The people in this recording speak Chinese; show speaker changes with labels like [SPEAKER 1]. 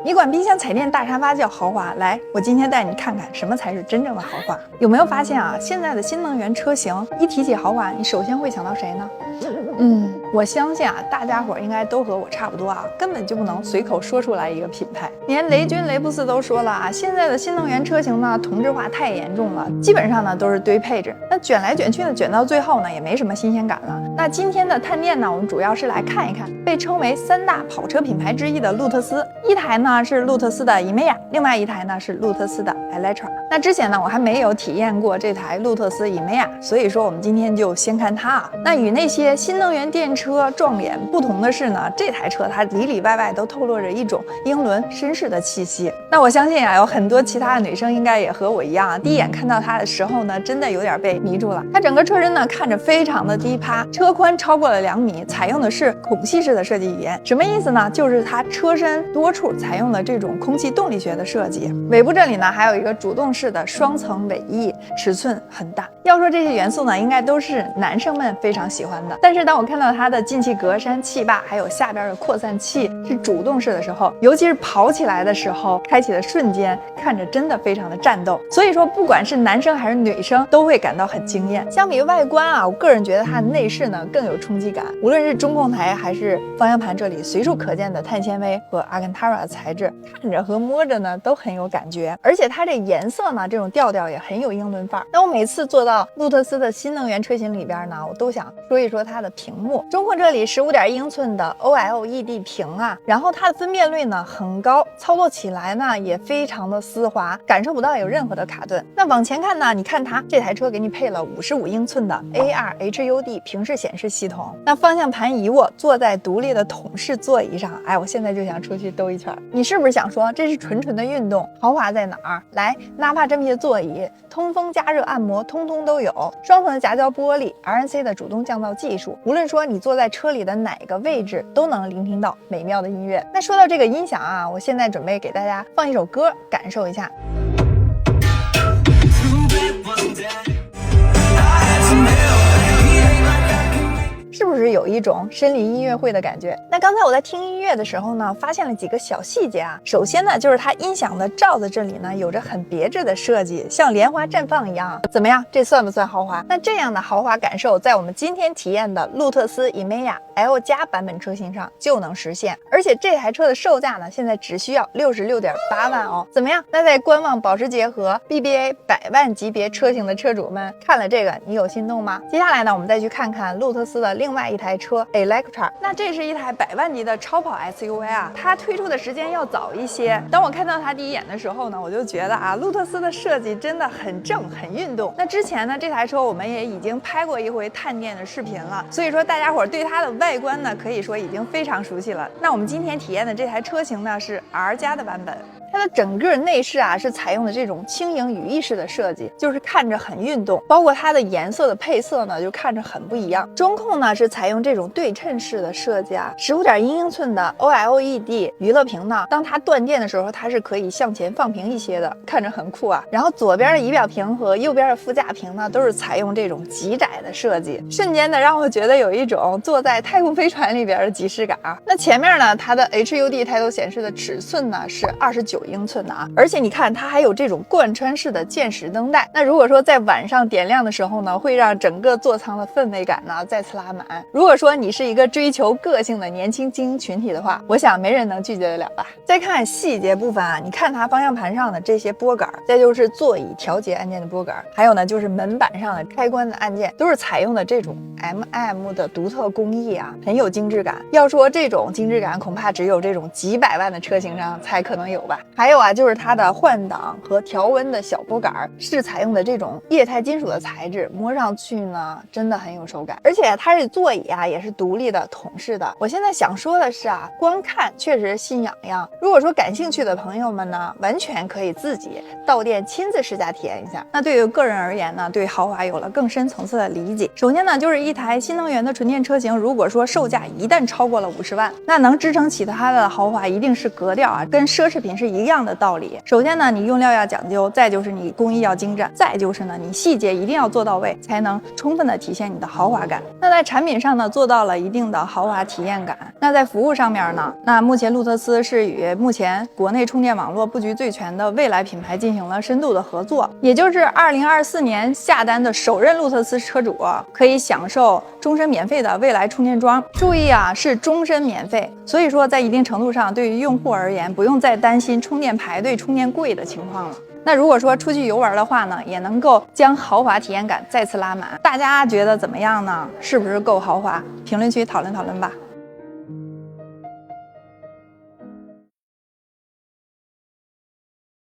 [SPEAKER 1] 你管冰箱、彩电、大沙发叫豪华？来，我今天带你看看什么才是真正的豪华。有没有发现啊？现在的新能源车型一提起豪华，你首先会想到谁呢？我相信啊，大家伙应该都和我差不多啊，根本就不能随口说出来一个品牌。连雷军、雷布斯都说了啊，现在的新能源车型呢，同质化太严重了，基本上呢都是堆配置，那卷来卷去呢，卷到最后呢，也没什么新鲜感了。那今天的探店呢，我们主要是来看一看被称为3大跑车品牌之一的路特斯，一台呢是路特斯的 Emeya， 另外一台呢是路特斯的 Electra。那之前呢，我还没有体验过这台路特斯 Emeya， 所以说我们今天就先看它啊。那与那些新能源电车撞脸不同的是呢，这台车它里里外外都透露着一种英伦绅士的气息。那我相信啊，有很多其他的女生应该也和我一样啊，第一眼看到它的时候呢，真的有点被迷住了。它整个车身呢看着非常的低趴，车宽超过了2米，采用的是孔隙式的设计语言。什么意思呢？就是它车身多处采用了这种空气动力学的设计。尾部这里呢还有一个主动式的双层尾翼，尺寸很大。要说这些元素呢，应该都是男生们非常喜欢的。但是当我看到它的进气格栅、气坝，还有下边的扩散器是主动式的时候，尤其是跑起来的时候，开启的瞬间，看着真的非常的战斗。所以说，不管是男生还是女生，都会感到很惊艳。相比于外观啊，我个人觉得它的内饰呢更有冲击感。无论是中控台还是方向盘这里随处可见的碳纤维和阿坎塔拉材质，看着和摸着呢都很有感觉。而且它这颜色呢，这种调调也很有英伦范儿。那我每次坐到路特斯的新能源车型里边呢，我都想说一说它的屏幕。中控这里15.1英寸的 OLED 屏啊，然后它的分辨率呢很高，操作起来呢也非常的丝滑，感受不到有任何的卡顿。那往前看呢，你看它这台车给你配了55英寸的 AR HUD 平视显示系统。那方向盘一握，坐在独立的桶式座椅上，哎，我现在就想出去兜一圈。你是不是想说这是纯纯的运动？豪华在哪儿？来，纳帕真皮的座椅，通风、加热、按摩，通通都有。双层的夹胶玻璃 ，RNC 的主动降噪技术，无论说你坐在车里的哪个位置，都能聆听到美妙的音乐。那说到这个音响啊，我现在准备给大家放一首歌，感受一下。是不是有一种身临音乐会的感觉？那刚才我在听音乐的时候呢，发现了几个小细节啊。首先呢，就是它音响的罩子这里呢，有着很别致的设计，像莲花绽放一样。怎么样？这算不算豪华？那这样的豪华感受，在我们今天体验的路特斯 Emeya L 加版本车型上就能实现。而且这台车的售价呢，现在只需要66.8万哦。怎么样？那在观望保时捷和 BBA 100万级别车型的车主们看了这个，你有心动吗？接下来呢，我们再去看看路特斯的另外一台车 Electra。那这是一台100万级的超跑 SUV 啊，它推出的时间要早一些。当我看到它第一眼的时候呢，我就觉得啊，路特斯的设计真的很正，很运动。那之前呢，这台车我们也已经拍过一回探店的视频了，所以说大家伙对它的外观呢，可以说已经非常熟悉了。那我们今天体验的这台车型呢，是 R 加的版本。它的整个内饰啊是采用的这种轻盈羽翼式的设计，就是看着很运动，包括它的颜色的配色呢就看着很不一样。中控呢是采用这种对称式的设计啊，15.1英寸的 OLED 娱乐屏呢，当它断电的时候，它是可以向前放平一些的，看着很酷啊。然后左边的仪表屏和右边的副驾屏呢都是采用这种极窄的设计，瞬间的让我觉得有一种坐在太空飞船里边的即视感啊。那前面呢，它的 HUD 抬头显示的尺寸呢是29英寸的啊，而且你看它还有这种贯穿式的箭矢灯带。那如果说在晚上点亮的时候呢，会让整个座舱的氛围感呢再次拉满。如果说你是一个追求个性的年轻精英群体的话，我想没人能拒绝得了吧。再看细节部分啊，你看它方向盘上的这些拨杆，再就是座椅调节按键的拨杆，还有呢就是门板上的开关的按键，都是采用的这种 MM 的独特工艺啊，很有精致感。要说这种精致感，恐怕只有这种几百万的车型上才可能有吧。还有啊，就是它的换挡和调温的小拨杆是采用的这种液态金属的材质，摸上去呢真的很有手感。而且它这座椅啊也是独立的桶式的。我现在想说的是啊，光看确实心痒痒。如果说感兴趣的朋友们呢，完全可以自己到店亲自试驾体验一下。那对于个人而言呢，对豪华有了更深层次的理解。首先呢，就是一台新能源的纯电车型，如果说售价一旦超过了50万，那能支撑起它的豪华一定是格调啊，跟奢侈品是一个样的道理。首先呢，你用料要讲究，再就是你工艺要精湛，再就是呢，你细节一定要做到位，才能充分的体现你的豪华感。那在产品上呢，做到了一定的豪华体验感。那在服务上面呢，那目前路特斯是与目前国内充电网络布局最全的蔚来品牌进行了深度的合作，也就是2024年下单的首任路特斯车主可以享受终身免费的蔚来充电桩。注意啊，是终身免费，所以说在一定程度上，对于用户而言，不用再担心充电排队、充电贵的情况了。那如果说出去游玩的话呢，也能够将豪华体验感再次拉满。大家觉得怎么样呢？是不是够豪华？评论区讨论讨论吧。